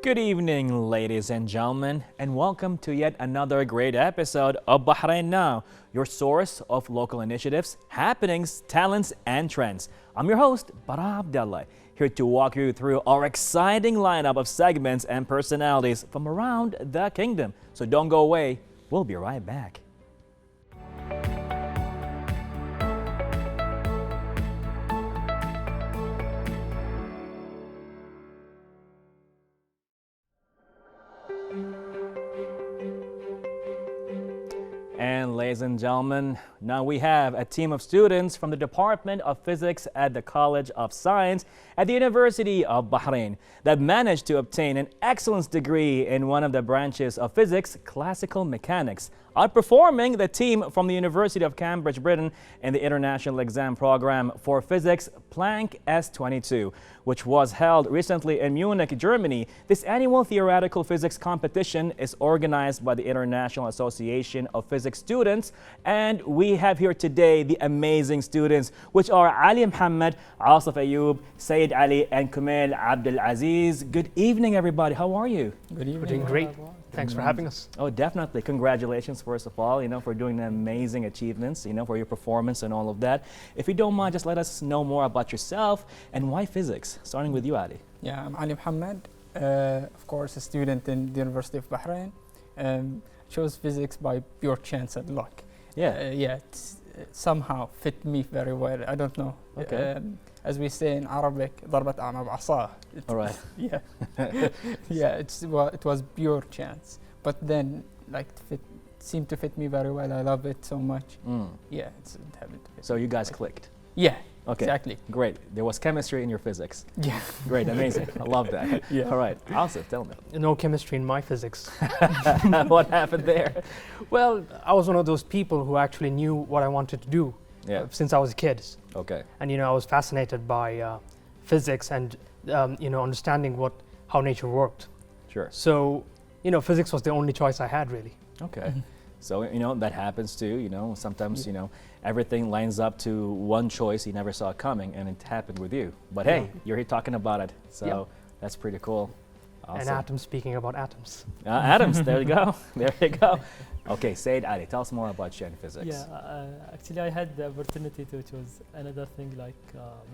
Good evening, ladies and gentlemen, and welcome to yet another great episode of Bahrain Now, your source of local initiatives, happenings, talents, and trends. I'm your host, Bara Abdallah, here to walk you through our exciting lineup of segments and personalities from around the kingdom. So don't go away, we'll be right back. And ladies and gentlemen, now we have a team of students from the Department of Physics at the College of Science at the University of Bahrain that managed to obtain an excellence degree in one of the branches of physics, classical mechanics, outperforming the team from the University of Cambridge, Britain in the International Exam Program for Physics Plancks S22, which was held recently in Munich, Germany. This annual theoretical physics competition is organized by the International Association of Physics Students, and we have here today the amazing students, which are Ali Muhammad, Asif Ayoub, Sayyid Ali, and Kumail Abdul Aziz. Good evening, everybody. How are you? Good evening. We're doing great. Thanks for having us. Oh, definitely. Congratulations, first of all, for doing amazing achievements, for your performance and all of that. If you don't mind, just let us know more about yourself and why physics. Starting with you, Ali. Yeah, I'm Ali Muhammad, of course, a student in the University of Bahrain. Chose physics by pure chance and luck. Yeah. It somehow fit me very well. I don't know. Okay. As we say in Arabic, ضربت أعمى بعصاه. All right. Yeah. Yeah, it was pure chance. But then, it seemed to fit me very well. I love it so much. Yeah, it happened to fit. So you guys clicked. Yeah. Okay. Exactly. Great. There was chemistry in your physics. Yeah. Great. Amazing. I love that. Yeah. All right. Asif, tell me. No chemistry in my physics. What happened there? Well, I was one of those people who actually knew what I wanted to do since I was a kid. Okay. And I was fascinated by physics and understanding how nature worked. Sure. So, physics was the only choice I had, really. Okay. So, that happens too, sometimes, everything lines up to one choice you never saw coming, and it happened with you. But hey, you're here talking about it, so that's pretty cool. Awesome. And atoms, speaking about atoms. Atoms, there you go. There you go. Okay, Sayyid Ali, tell us more about you and physics. Yeah, actually I had the opportunity to choose another thing like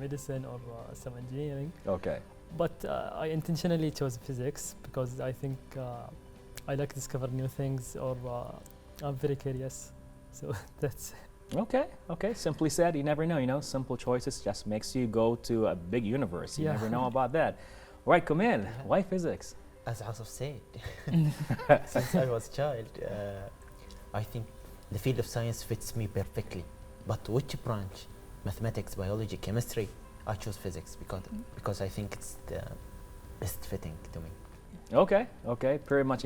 medicine or some engineering. Okay. But I intentionally chose physics because I think I like to discover new things, or I'm very curious. So that's Okay. Simply said, you never know, simple choices just makes you go to a big universe. You never know about that. Right, come in. Why physics? As Asif said, since I was a child, I think the field of science fits me perfectly. But which branch? Mathematics, biology, chemistry? I chose physics because I think it's the best fitting to me. Okay. Pretty much,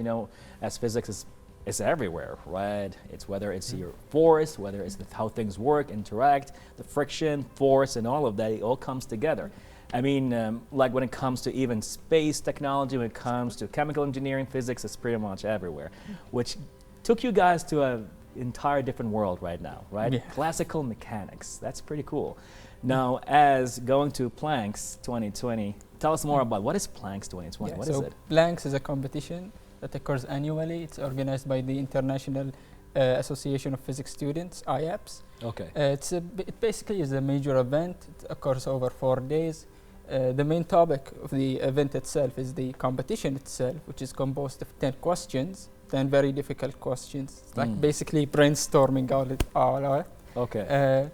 as physics is everywhere, right? It's whether it's your force, whether it's how things work, interact, the friction, force, and all of that, it all comes together. I mean, like when it comes to even space technology, when it comes to chemical engineering, physics is pretty much everywhere, which took you guys to an entire different world right now, right? Yeah. Classical mechanics, that's pretty cool. Now, as going to Plancks 2020, tell us more about what is Plancks 2020? What is it? Plancks is a competition that occurs annually. It's organized by the International Association of Physics Students, IAPS. Okay. It basically is a major event. It occurs over 4 days. The main topic of the event itself is the competition itself, which is composed of 10 questions, 10 very difficult questions. It's like basically brainstorming all out. Okay.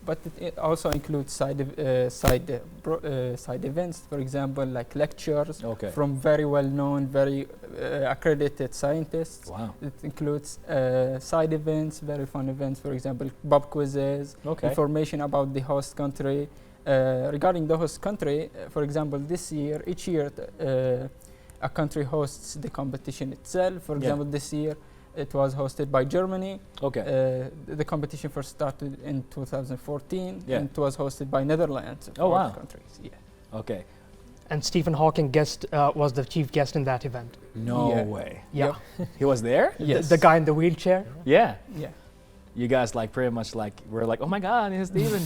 But it also includes side events, for example, like lectures from very well-known, very accredited scientists. Wow. It includes side events, very fun events, for example, pub quizzes, information about the host country. Regarding the host country, for example, each year, a country hosts the competition itself. For example, this year, it was hosted by Germany. Okay. The competition first started in 2014, and it was hosted by Netherlands. Oh, wow. Countries. Yeah. Okay. And Stephen Hawking was the chief guest in that event. No way. Yeah. He was there? Yes. The guy in the wheelchair? Yeah. Yeah. You guys pretty much we're like, oh my God, it's Stephen.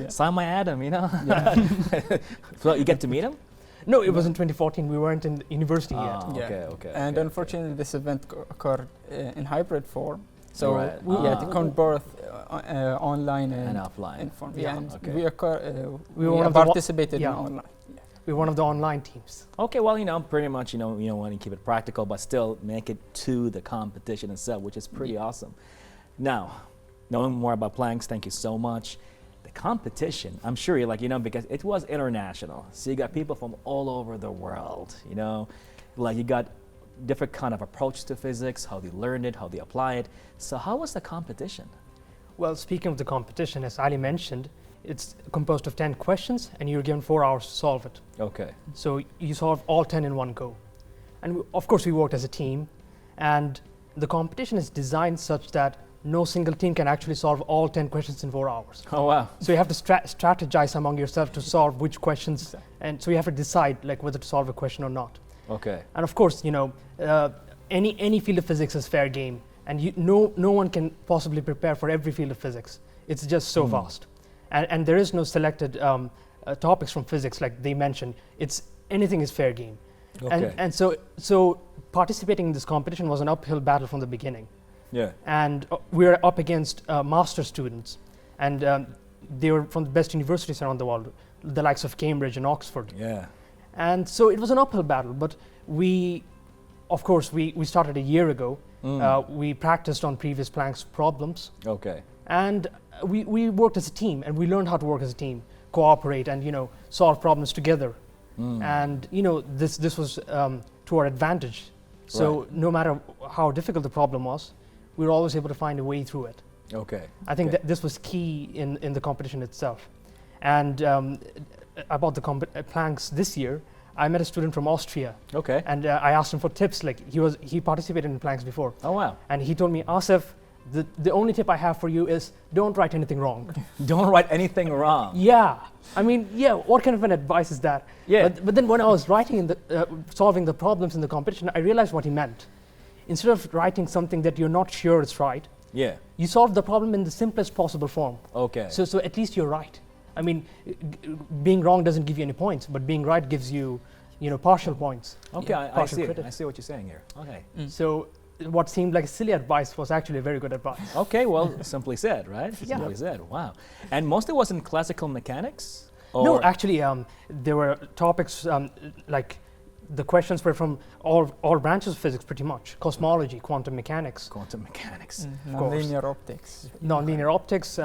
Sign my Adam, Yeah. So you get to meet him? No, it was in 2014. We weren't in university yet. Okay. And okay, unfortunately, this event occurred in hybrid form. So Right. we had to count both online and and offline. in form. Yeah, and okay. we were one of the participated yeah. in online. We were one of the online teams. Okay, well, pretty much, you want to keep it practical, but still make it to the competition itself, which is pretty awesome. Now, knowing more about Plancks, thank you so much. The competition, I'm sure you're like, because it was international. So you got people from all over the world, like you got different kind of approach to physics, how they learned it, how they apply it. So how was the competition? Well, speaking of the competition, as Ali mentioned, it's composed of 10 questions and you're given 4 hours to solve it. Okay. So you solve all 10 in one go. And of course we worked as a team, and the competition is designed such that no single team can actually solve all 10 questions in 4 hours. Oh, wow. So you have to strategize among yourself to solve which questions, and so you have to decide like whether to solve a question or not. Okay. And of course, any field of physics is fair game, and no one can possibly prepare for every field of physics. It's just so vast. And there is no selected topics from physics like they mentioned. Anything is fair game. Okay. And so participating in this competition was an uphill battle from the beginning. Yeah. And we were up against master students, and they were from the best universities around the world, the likes of Cambridge and Oxford. Yeah. And so it was an uphill battle, but we started a year ago. We practiced on previous Plancks problems. Okay. And we worked as a team, and we learned how to work as a team, cooperate, and solve problems together. And this was to our advantage. So no matter how difficult the problem was, we were always able to find a way through it. Okay. I think that this was key in the competition itself. And about the Plancks this year, I met a student from Austria. Okay. And I asked him for tips. Like he participated in Plancks before. Oh, wow. And he told me, Asif, the only tip I have for you is don't write anything wrong. Don't write anything wrong. Yeah. I mean, what kind of an advice is that? Yeah. But then when I was writing solving the problems in the competition, I realized what he meant. Instead of writing something that you're not sure is right, Yeah. you solve the problem in the simplest possible form. Okay. So at least you're right. I mean, being wrong doesn't give you any points, but being right gives you, partial points. Okay, I partial see. credit. I see what you're saying here. Okay. So what seemed like silly advice was actually very good advice. Okay, well, simply said, right? Yeah. Simply said. Wow. And mostly was in classical mechanics? No, actually, there were topics like the questions were from all branches of physics, pretty much: cosmology, quantum mechanics, Quantum mechanics. Non-linear optics. nonlinear optics,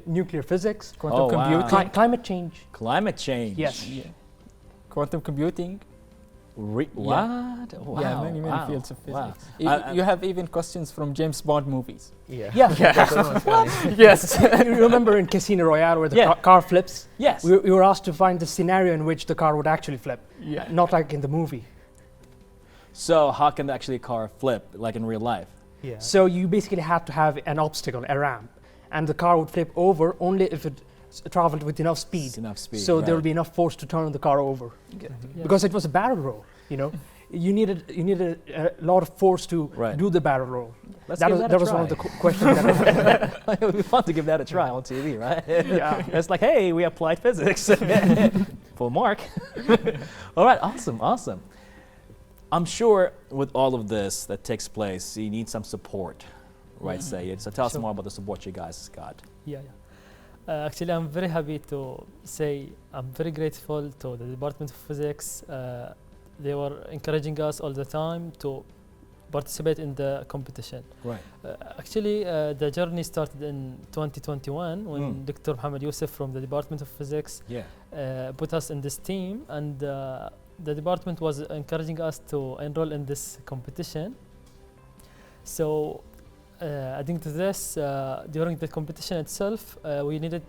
nuclear physics, Quantum computing. climate change. Climate change. Yes. Yeah. Quantum computing. What? Wow. Yeah, many wow. fields of Wow. physics. You have even questions from James Bond movies. Yeah. Yeah. That one was funny. Yes. You remember in Casino Royale where the car flips? Yes. We were asked to find the scenario in which the car would actually flip. Yeah. Not like in the movie. So how can actually a car flip, like in real life? Yeah. So you basically had to have an obstacle, a ramp, and the car would flip over only if it traveled with enough speed. It's enough speed. So right. there would be enough force to turn the car over. Yeah. Because it was a barrel roll, You needed a lot of force to Right. do the barrel roll. Let's That give was, that a was try. one of the questions. That It would be fun to give that a try on TV, right? Yeah. It's like, hey, we applied physics. Full mark. All right, awesome. I'm sure with all of this that takes place, you need some support, right, Sayed? So tell us Sure. more about the support you guys got. Yeah. Actually, I'm very happy to say I'm very grateful to the Department of Physics. They were encouraging us all the time to participate in the competition. Right. Actually, the journey started in 2021 when Dr. Mohammed Youssef from the Department of Physics put us in this team, and the department was encouraging us to enroll in this competition. So adding to this, during the competition itself, we needed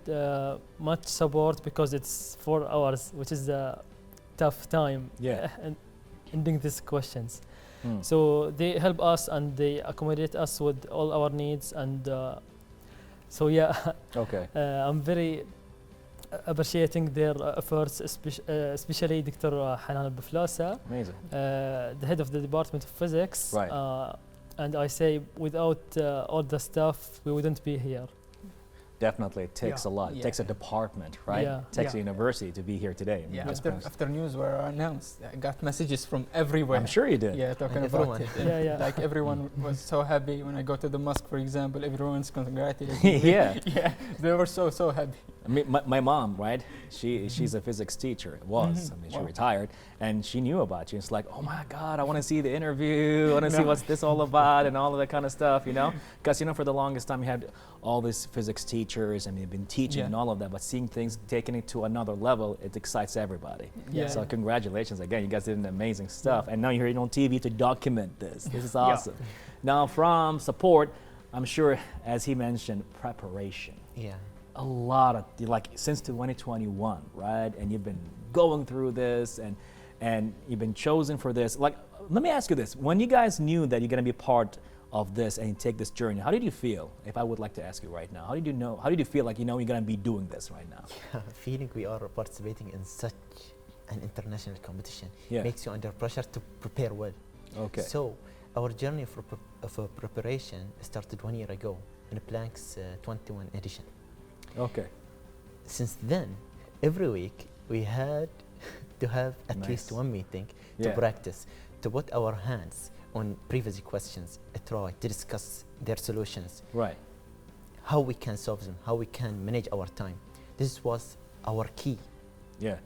much support because it's 4 hours, which is a tough time ending these questions. So they help us and they accommodate us with all our needs, and Okay. I'm very appreciating their efforts, especially Dr. Hanan Al-Baflasa, Amazing. the head of the Department of Physics. Right. And I say, without all the stuff, we wouldn't be here. Definitely, it takes a lot. It takes a department, right? Yeah. It takes a university to be here today. Yeah, after news were announced, I got messages from everywhere. I'm sure you did. Yeah, talking about it. Yeah. Like everyone was so happy when I go to the mosque, for example. Everyone's congratulating me. Yeah. They were so happy. I mean, my mom, right? She's a physics teacher. Was. I mean, she retired, and she knew about you. It's like, oh my God, I want to see the interview. I want to see what's this all about, and all of that kind of stuff, you know? Because for the longest time, you had all these physics teachers, and they've been teaching and all of that. But seeing things, taking it to another level, it excites everybody. Yeah. So congratulations again. You guys did an amazing stuff, and now you're here on TV to document this. This is awesome. Now, from support, I'm sure, as he mentioned, preparation. Yeah. A lot of, like, since 2021, right? And you've been going through this, and you've been chosen for this. Like, let me ask you this. When you guys knew that you're going to be part of this and take this journey, how did you feel? If I would like to ask you right now, how did you feel like you're going to be doing this right now? Feeling we are participating in such an international competition makes you under pressure to prepare well. Okay. So our journey of preparation started 1 year ago in Plancks 21 edition. Okay. Since then, every week we had to have at least one meeting to practice, to put our hands on previous questions, try to discuss their solutions. Right. How we can solve them, how we can manage our time. This was our key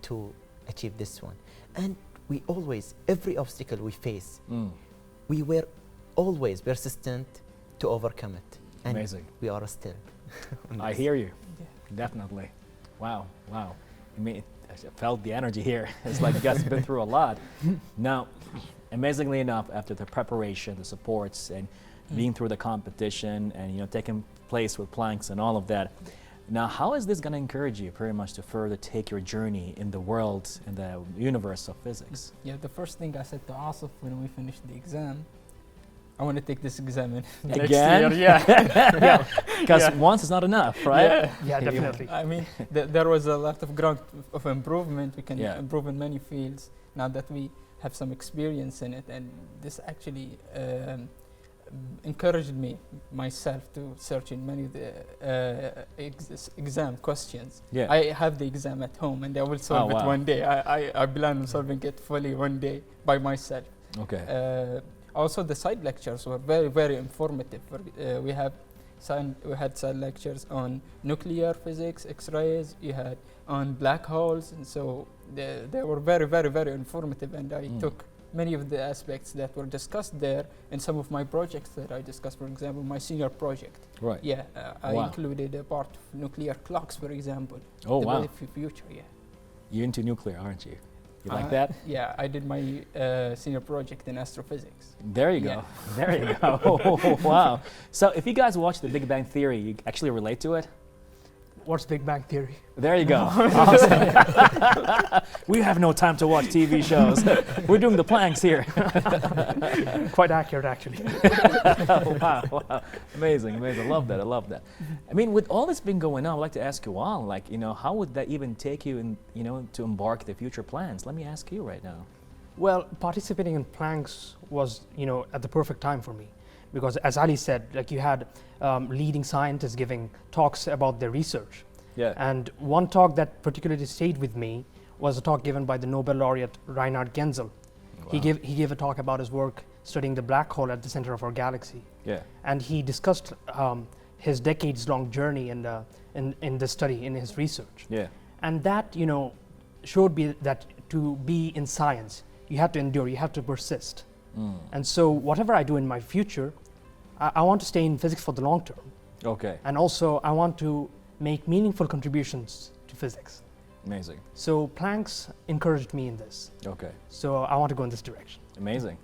to achieve this one. And we always, every obstacle we face, we were always persistent to overcome it. And amazing. We are still. I hear you. Definitely. Wow. I mean, I felt the energy here. It's like you guys have been through a lot. Now, amazingly enough, after the preparation, the supports, and being through the competition, and taking place with Plancks and all of that, now how is this going to encourage you pretty much to further take your journey in the world, in the universe of physics? Yeah, the first thing I said to Asif when we finished the exam, I want to take this exam in next year. Yeah. Because once is not enough, right? Yeah, definitely. I mean, there was a lot of ground of improvement. We can improve in many fields now that we have some experience in it, and this actually encouraged myself to search in many of the exam questions. Yeah. I have the exam at home, and I will solve it one day. I plan on solving it fully one day by myself. Okay. Also, the side lectures were very informative. We had side lectures on nuclear physics, X-rays. You had on black holes, and so they were very informative. And I took many of the aspects that were discussed there in some of my projects that I discussed. For example, my senior project. Right. Yeah, I included a part of nuclear clocks, for example. Oh, wow. The future. Yeah. You're into nuclear, aren't you? You like that? Yeah, I did my senior project in astrophysics. There you go. There you go. Wow. So if you guys watch The Big Bang Theory, you actually relate to it? What's Big Bang Theory? There you go. Awesome. We have no time to watch TV shows. We're doing the Plancks here. Quite accurate, actually. Wow. Amazing. I love that. I mean, with all this been going on, I'd like to ask you all, like, how would that even take you in, to embark the future plans? Let me ask you right now. Well, participating in Plancks was, at the perfect time for me. Because as Ali said, like you had leading scientists giving talks about their research. Yeah. And one talk that particularly stayed with me was a talk given by the Nobel laureate Reinhard Genzel. Wow. He gave a talk about his work studying the black hole at the center of our galaxy. Yeah. And he discussed his decades-long journey in the study, in his research. Yeah. And that, showed me that to be in science, you have to endure, you have to persist. And so whatever I do in my future, I want to stay in physics for the long term. Okay. And also I want to make meaningful contributions to physics. Amazing. So Plancks encouraged me in this. Okay. So I want to go in this direction. Amazing.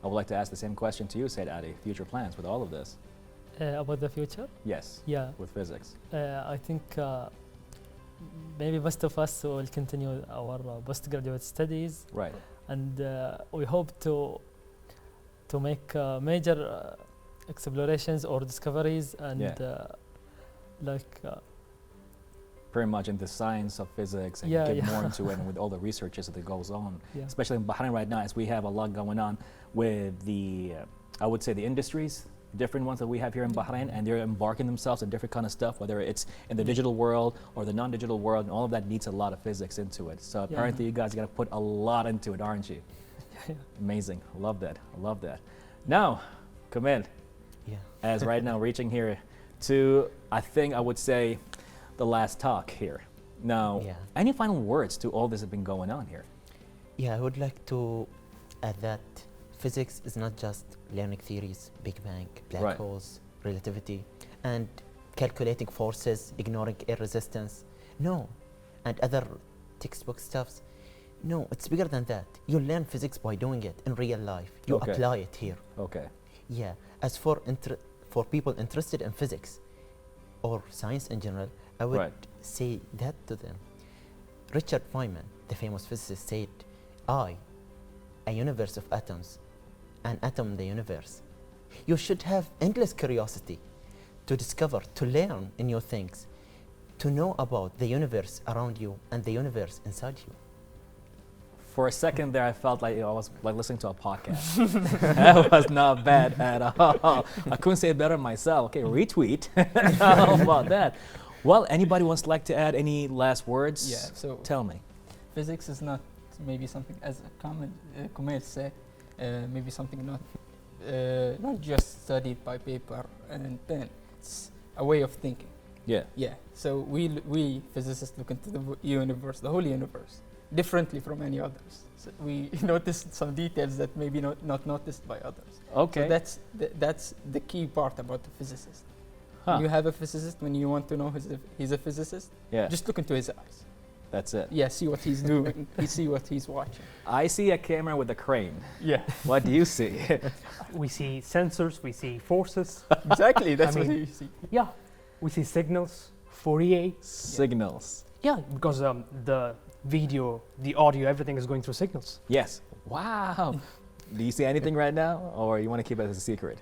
I would like to ask the same question to you, Said Adi. Future plans with all of this? About the future? Yes. Yeah. With physics. I think maybe most of us will continue our postgraduate studies. Right. And we hope to make major explorations or discoveries, and pretty much in the science of physics, and get more into it, and with all the researches that goes on, especially in Bahrain right now, as we have a lot going on with the, I would say, the industries, different ones that we have here in Bahrain, and they're embarking themselves in different kind of stuff, whether it's in the digital world or the non-digital world, and all of that needs a lot of physics into it. So apparently you guys got to put a lot into it, aren't you? Amazing. I love that. I love that. Now, Kamil, as right now reaching here to, I think I would say, the last talk here. Now, any final words to all this has been going on here? Yeah, I would like to add that physics is not just learning theories, Big Bang, black holes, relativity, and calculating forces, ignoring air resistance. No, and other textbook stuffs. No, it's bigger than that. You learn physics by doing it in real life. You apply it here. Okay. Yeah. As for people interested in physics or science in general, I would say that to them. Richard Feynman, the famous physicist, said, a universe of atoms, an atom in the universe. You should have endless curiosity to discover, to learn new things, to know about the universe around you and the universe inside you. For a second there, I felt like I was like listening to a podcast. That was not bad at all. I couldn't say it better myself. Okay, retweet. How about that? Well, anybody wants to like to add any last words? Yeah, so tell me. Physics is not maybe something, as a comment said, maybe something not just studied by paper and pen. It's a way of thinking. Yeah. Yeah. So we physicists look into the universe, the whole universe, differently from any others. So we noticed some details that maybe not noticed by others. Okay. So that's the key part about the physicist. When you have a physicist, when you want to know he's a physicist, just look into his eyes. That's it. Yeah, see what he's doing. You see what he's watching. I see a camera with a crane. Yeah. What do you see? We see sensors, we see forces. Exactly, that's what you see. Yeah, we see signals, Fourier. Signals. Yeah, because the video, the audio, everything is going through signals. Yes. Wow. Do you see anything right now, or you want to keep it as a secret?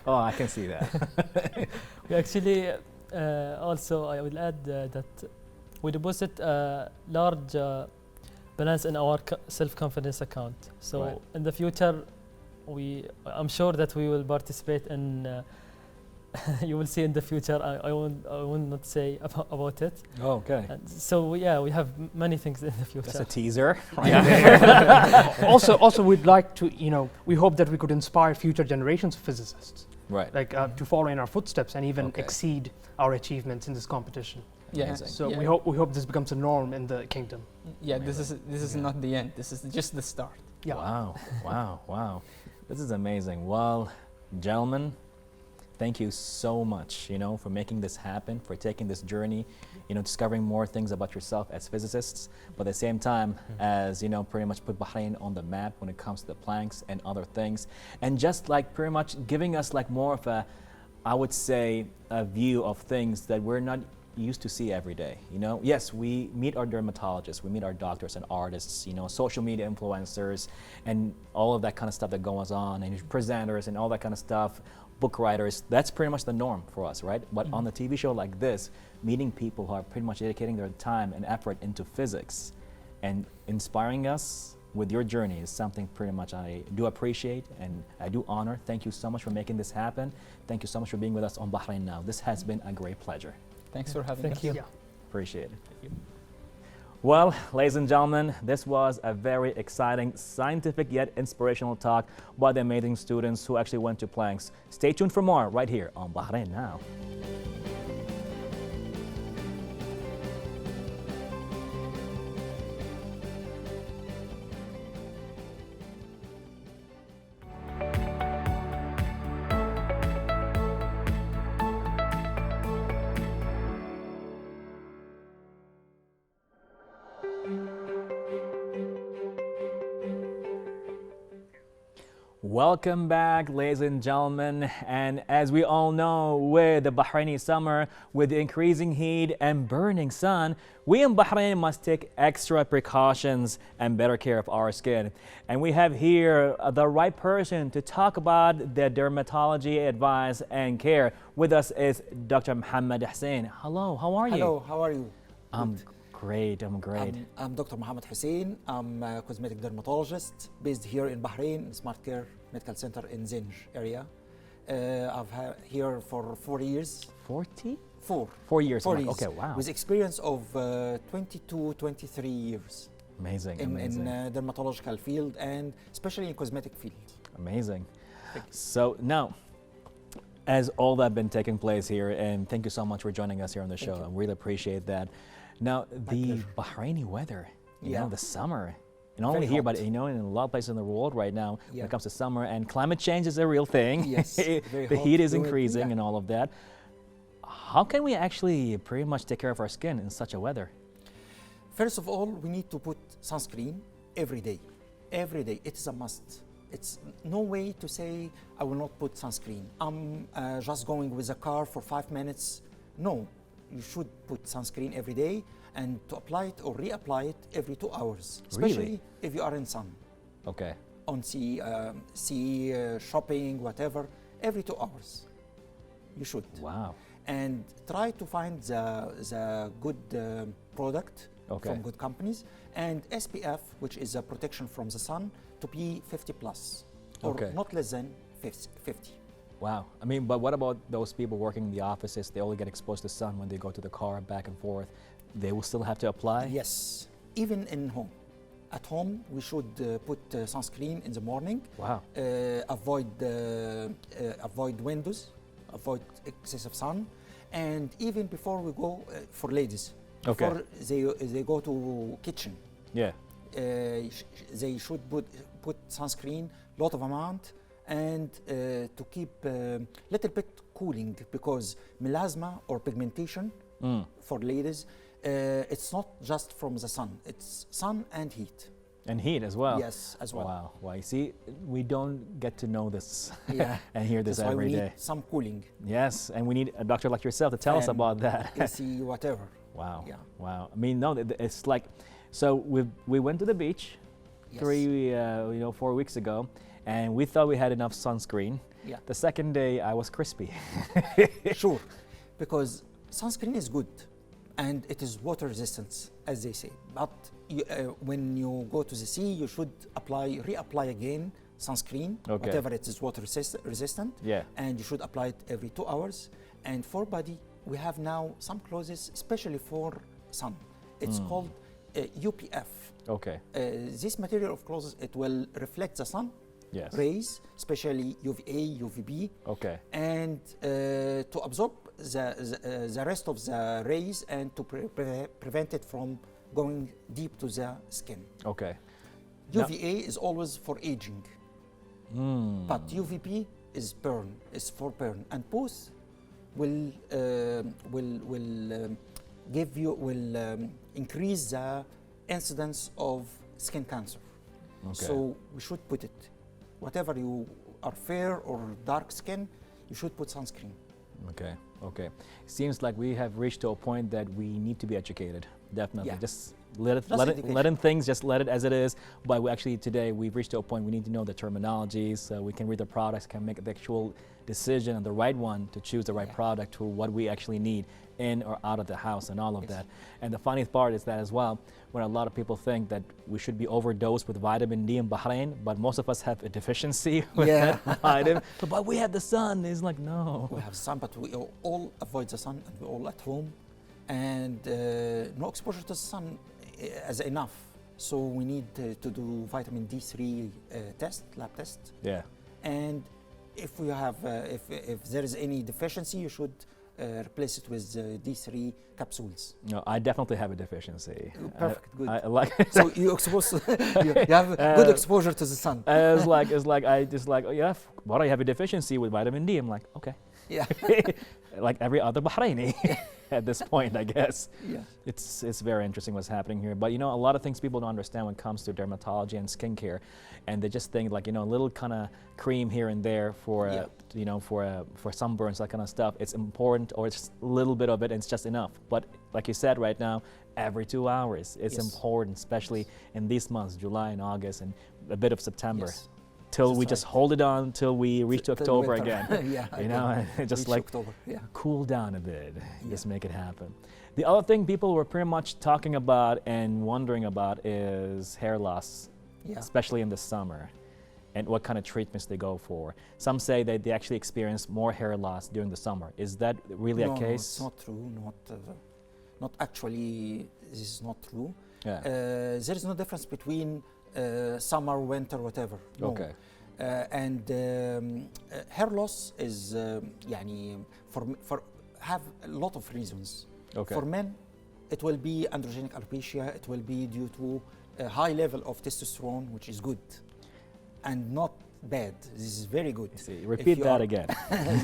Oh, I can see that. We actually, also I will add that we deposit a large balance in our self-confidence account. So in the future, I'm sure that we will participate in. You will see in the future. I will not say about it. Oh, okay. And so we have many things in the future. That's a teaser. Also, we'd like to, we hope that we could inspire future generations of physicists, right? Like to follow in our footsteps and even exceed our achievements in this competition. Yeah. So we hope this becomes a norm in the kingdom. Yeah. This is not the end. This is just the start. Yeah. Wow. This is amazing. Well, gentlemen, thank you so much, for making this happen, for taking this journey, discovering more things about yourself as physicists, but at the same time as, pretty much put Bahrain on the map when it comes to the Plancks and other things. And just like pretty much giving us like more of a, I would say, a view of things that we're not used to see every day. Yes, we meet our dermatologists, we meet our doctors and artists, social media influencers and all of that kind of stuff that goes on, and presenters and all that kind of stuff, book writers. That's pretty much the norm for us, right? But on the TV show like this, meeting people who are pretty much dedicating their time and effort into physics and inspiring us with your journey is something pretty much I do appreciate and I do honor. Thank you so much for making this happen. Thank you so much for being with us on Bahrain Now. This has been a great pleasure. Thanks for having us. Thank you. Yeah. Appreciate it. Thank you. Well, ladies and gentlemen, this was a very exciting, scientific yet inspirational talk by the amazing students who actually went to Plancks. Stay tuned for more right here on Bahrain Now. Welcome back, ladies and gentlemen. And as we all know, with the Bahraini summer, with the increasing heat and burning sun, we in Bahrain must take extra precautions and better care of our skin. And we have here the right person to talk about the dermatology advice and care. With us is Dr. Mohammed Hussein. Hello, how are you? Hello, how are you? I'm great. I'm great. I'm Dr. Mohammed Hussein. I'm a cosmetic dermatologist based here in Bahrain, in Smart Care Medical Center in Zinj area. I've here for 4 years. 40? 4. 4 years. 4 years. Okay, wow. With experience of 22, 23 years. Amazing, in amazing. Dermatological field and especially in cosmetic field. Amazing. Thank you. So now, as all that been taking place here, and thank you so much for joining us here on the show. I really appreciate that. Now, the Bahraini weather, you know, the summer, and only here, but you know, in a lot of places in the world right now, when it comes to summer, and climate change is a real thing. Yes, the heat is increasing and all of that. How can we actually pretty much take care of our skin in such a weather? First of all, we need to put sunscreen every day. Every day, it is a must. It's no way to say, I will not put sunscreen. I'm just going with a car for 5 minutes. No, you should put sunscreen every day and to apply it or reapply it every 2 hours. Especially if you are in sun. Okay. On sea, shopping, whatever, every 2 hours. You should. Wow. And try to find the good product from good companies, and SPF, which is a protection from the sun, to be 50 plus, or not less than 50. Wow. I mean, but what about those people working in the offices? They only get exposed to sun when they go to the car back and forth. They will still have to apply? Yes, even in home. At home, we should put sunscreen in the morning. Wow. Avoid windows, avoid excessive sun, and even before we go for ladies. Before they go to kitchen, they should put sunscreen, lot of amount, and to keep little bit cooling, because melasma or pigmentation for ladies, it's not just from the sun, it's sun and heat. And heat as well. Yes, as well. Wow. Well, you see, we don't get to know this and hear this every day. That's why we need some cooling. Yes, and we need a doctor like yourself to tell us about that. AC, whatever. Wow. Yeah. Wow. I mean, no, it's like, so we went to the beach 4 weeks ago, and we thought we had enough sunscreen. Yeah. The second day, I was crispy. Sure, because sunscreen is good, and it is water resistant, as they say. But when you go to the sea, you should reapply again sunscreen, whatever it is water resistant. Yeah. And you should apply it every 2 hours. And for body, we have now some clothes, especially for sun. It's called UPF. Okay. This material of clothes, it will reflect the sun rays, especially UVA, UVB. Okay. And to absorb the rest of the rays and to prevent it from going deep to the skin. Okay. UVA is always for aging, but UVB is for burn, and both will increase the incidence of skin cancer. Okay. So we should put it. Whatever you are fair or dark skin, you should put sunscreen. Okay. Okay. Seems like we have reached to a point that we need to be educated. Definitely. Yeah. Just let in things, just let it as it is. But today we've reached to a point we need to know the terminologies, so we can read the products, can make the actual decision and the right one to choose the right product to what we actually need in or out of the house and all of that. And the funniest part is that as well, when a lot of people think that we should be overdosed with vitamin D in Bahrain, but most of us have a deficiency with that vitamin. But we have the sun. It's like, no. We have sun, but we all avoid the sun, and we're all at home. And no exposure to the sun is enough. So we need to do vitamin D3 lab test. Yeah. And if we have, if there is any deficiency, you should replace it with D3 capsules. No, I definitely have a deficiency. Perfect, good. I like so you're exposed to, you have good exposure to the sun. It's like I just like, oh yeah, why do I have a deficiency with vitamin D? I'm like, okay. Yeah. Like every other Bahraini at this point, I guess. Yeah. It's very interesting what's happening here. But you know, a lot of things people don't understand when it comes to dermatology and skincare, and they just think like, you know, a little kind of cream here and there for for sunburns, that kind of stuff. It's important, or it's a little bit of it, and it's just enough. But like you said, right now, every 2 hours, it's important, especially in these months, July and August, and a bit of September. Yes. till That's we right. just hold it on till we reach Till October winter. again. Yeah, You know, and just reach like October. Yeah. cool down a bit, just Yeah. make it happen. The other thing people were pretty much talking about and wondering about is hair loss, Yeah. especially in the summer, and what kind of treatments they go for. Some say that they actually experience more hair loss during the summer. Is that really No, a no, case? it's not true. Not actually. This is not true. Yeah. There is no difference between summer, winter, whatever. No. Okay. And hair loss is يعني for have a lot of reasons. Okay. For men, it will be androgenic alopecia. It will be due to a high level of testosterone, which is good, and not bad. This is very good. See, repeat you that are- again.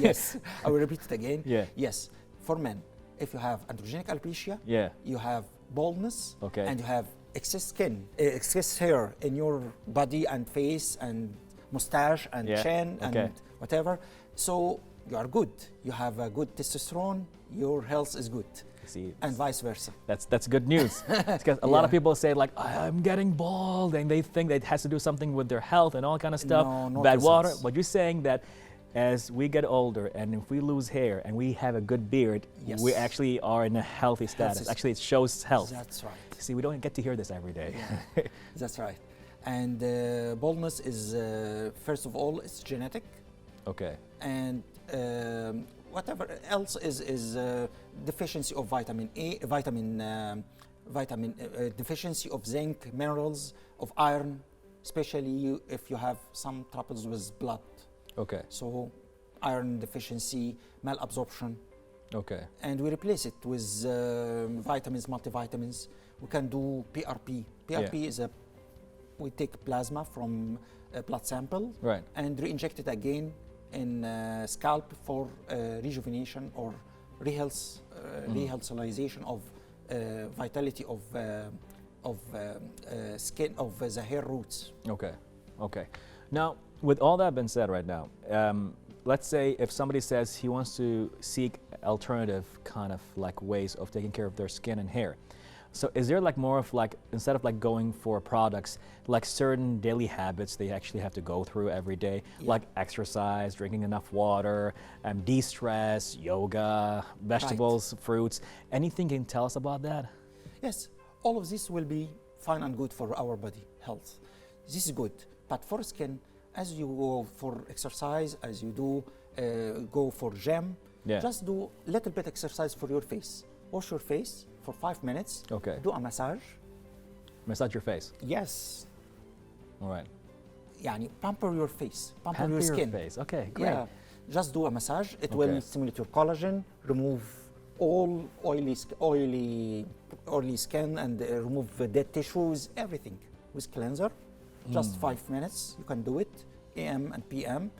Yes, I will repeat it again. Yeah. Yes, for men, if you have androgenic alopecia, Yeah. you have baldness, Okay. and you have excess skin, excess hair in your body and face and mustache and Yeah, chin okay. and whatever. So you are good. You have a good testosterone. Your health is good, See, and vice versa. that's good news. Because a lot of Yeah. people say like, I'm getting bald, and they think that it has to do something with their health and all kind of stuff. No, not Bad water. results. But you're saying that as we get older and if we lose hair and we have a good beard, Yes. we actually are in a healthy status. is- Actually, it shows health. That's right. See, we don't get to hear this every day. That's right. And baldness is first of all, it's genetic, Okay. and whatever else is deficiency of vitamin A, deficiency of zinc, minerals, of iron, especially if you have some troubles with blood. Okay. So iron deficiency, malabsorption, Okay. and we replace it with vitamins, multivitamins. We can do PRP. PRP is we take plasma from a blood sample Right. and re-inject it again in scalp for rejuvenation or rehealthalization of vitality of skin of the hair roots. Okay. Okay. Now, with all that been said right now, let's say if somebody says he wants to seek alternative kind of like ways of taking care of their skin and hair. So is there like more of like, instead of like going for products, like certain daily habits they actually have to go through every day, Yeah. like exercise, drinking enough water, de-stress, yoga, vegetables, fruits. Anything you can tell us about that? Yes, all of this will be fine and good for our body health. This is good, but for skin, as you go for exercise, as you do go for gym, Yeah. just do little bit exercise for your face. Wash your face for 5 minutes. Okay. Do a massage. Massage your face. Yes, All right. يعني pamper your face, pamper Pamper your your skin. face. Okay, great. Yeah, just do a massage. It Okay. will stimulate your collagen, remove all oily skin, and remove dead tissues, everything with cleanser. Just 5 minutes. You can do it, AM and PM.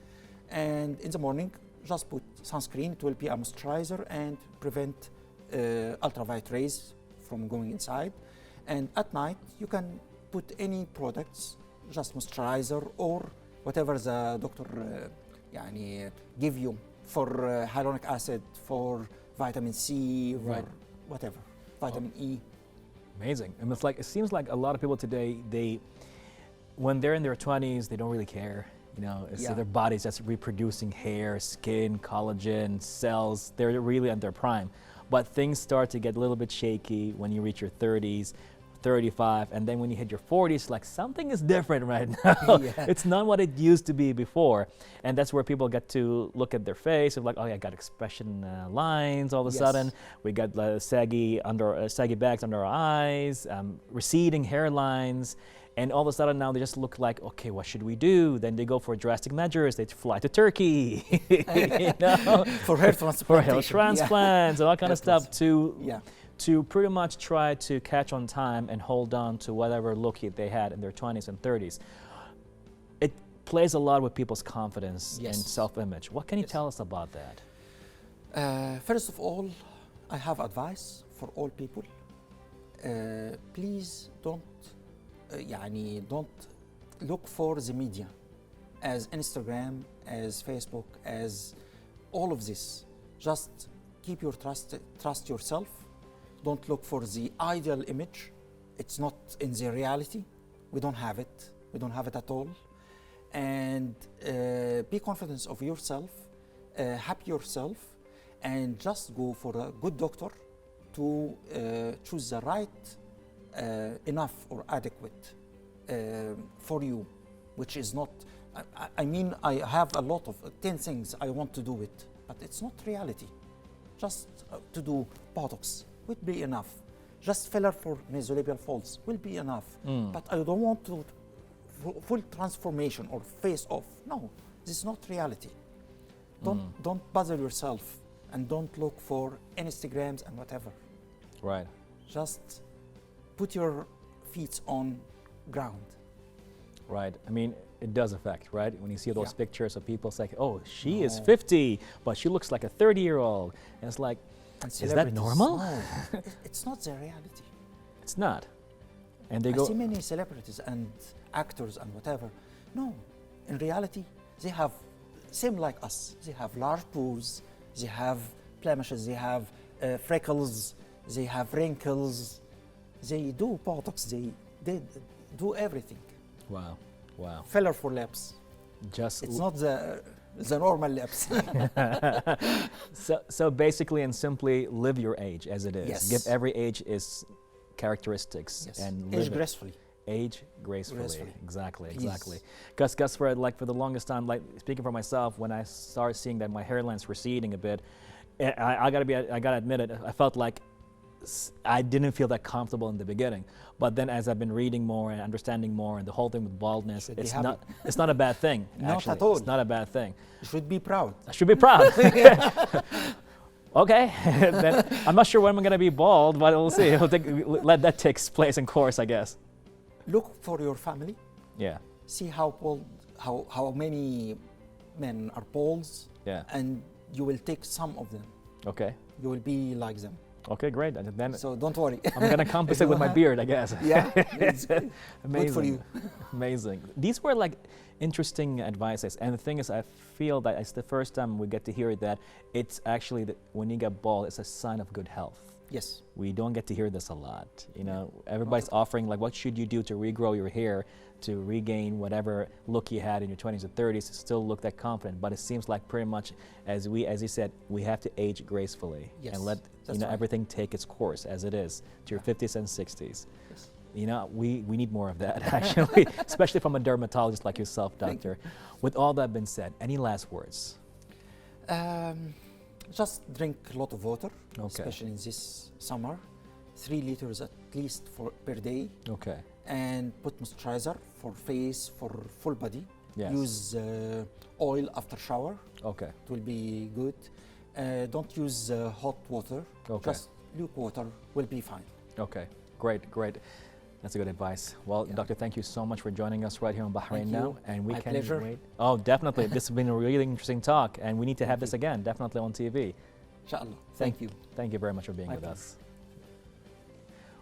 And in the morning, just put sunscreen. It will be a moisturizer and prevent ultraviolet rays from going inside. And at night, you can put any products, just moisturizer or whatever the doctor يعني give you for hyaluronic acid, for vitamin C, Right. or whatever, vitamin E. Amazing. And it's like, it seems like a lot of people today, when they're in their 20s, they don't really care. You know, it's Yeah. their body's just reproducing hair, skin, collagen, cells. They're really at their prime. But things start to get a little bit shaky when you reach your 30s, 35, and then when you hit your 40s, like something is different right now. Yeah. It's not what it used to be before. And that's where people get to look at their face of like, oh yeah, I got expression lines all of a Yes. sudden. We got saggy bags under our eyes, receding hairlines. And all of a sudden now they just look like, okay, what should we do? Then they go for drastic measures. They fly to Turkey, you know, For hair transplantation. for hair transplants and all kind of Hair stuff Yeah. to pretty much try to catch on time and hold on to whatever look they had in their 20s and 30s. It plays a lot with people's confidence Yes. and self-image. What can you Yes. tell us about that? First of all, I have advice for all people. Please don't don't look for the media as Instagram, as Facebook, as all of this. Just keep your trust yourself. Don't look for the ideal image. It's not in the reality. We don't have it. We don't have it at all. and be confident of yourself, happy yourself, and just go for a good doctor to choose the right enough or adequate for you, which is not, I mean, I have a lot of 10 things I want to do it, but it's not reality. Just to do Botox would be enough. Just filler for nasolabial folds will be enough. But I don't want to full transformation or face off. No, this is not reality. Don't puzzle yourself and don't look for Instagrams and whatever. Right. Just put your feet on ground. Right. I mean, it does affect, right? When you see those Yeah. pictures of people say, oh, she is 50, but she looks like a 30-year-old. And it's like, And is that celebrities, normal? No, it's not the reality. It's not. And they I go, see many celebrities and actors and whatever. No, in reality, they have, same like us, they have large pores, they have blemishes, they have freckles, they have wrinkles, they do Botox, they do everything. wow, wow. Filler for lips. Just It's not the normal lips. so basically and simply live your age as it is. Yes. Give every age its characteristics Yes. and Age live it. gracefully. Age gracefully. Gracefully. Exactly, Please. exactly. Gus, for the longest time, like speaking for myself, when I started seeing that my hairline's receding a bit, I gotta admit it, I felt like I didn't feel that comfortable in the beginning. But then as I've been reading more and understanding more and the whole thing with baldness, Should be it's happy. not a bad thing. Not actually. at all. It's not a bad thing. You should be proud. I should be proud. Okay, then I'm not sure when I'm gonna be bald, but we'll see. Let that take place in course, I guess. Look for your family. Yeah, See how many men are bald, yeah. and you will take some of them. Okay, You will be like them. okay, great. And then So don't worry. I'm gonna compensate with my beard, I guess. Yeah, it's good. Amazing. Good for you. Amazing. These were like interesting advices, and the thing is, I feel that it's the first time we get to hear that it's actually that when you get bald, it's a sign of good health. Yes. We don't get to hear this a lot. You know, everybody's offering like, what should you do to regrow your hair to regain whatever look you had in your 20s or 30s to still look that confident? But it seems like pretty much, as you said, we have to age gracefully Yes, and let that's right. everything take its course as it is to your 50s and 60s. Yes. You know, we need more of that actually, especially from a dermatologist like yourself, Thank doctor. With all that been said, any last words? Just drink a lot of water, Okay. especially in this summer. 3 liters at least per day. Okay. And put moisturizer for face, for full body. Yes. Use oil after shower. Okay. It will be good. Don't use hot water. Okay. Just lukewarm water will be fine. Okay. Great. Great. That's a good advice. Well, Yeah. Doctor, thank you so much for joining us right here on Bahrain Thank Now, you. and we My can pleasure. wait. Oh, definitely. This has been a really interesting talk, and we need to have Thank this you. again, definitely on TV. Inshallah. Thank you. Thank you very much for being My with pleasure. us.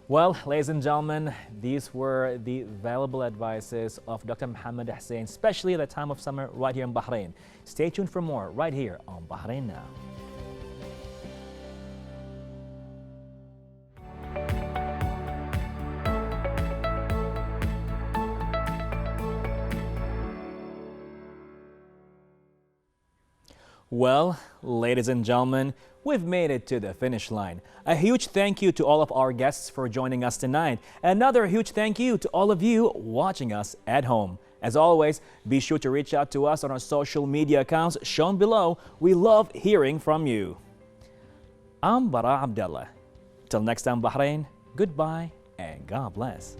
Well, ladies and gentlemen, these were the valuable advices of Dr. Mohammed Hussein, especially at the time of summer right here in Bahrain. Stay tuned for more right here on Bahrain Now. Well, ladies and gentlemen, we've made it to the finish line. A huge thank you to all of our guests for joining us tonight. Another huge thank you to all of you watching us at home. As always, be sure to reach out to us on our social media accounts shown below. We love hearing from you. I'm Bara Abdallah. Till next time, Bahrain, goodbye and God bless.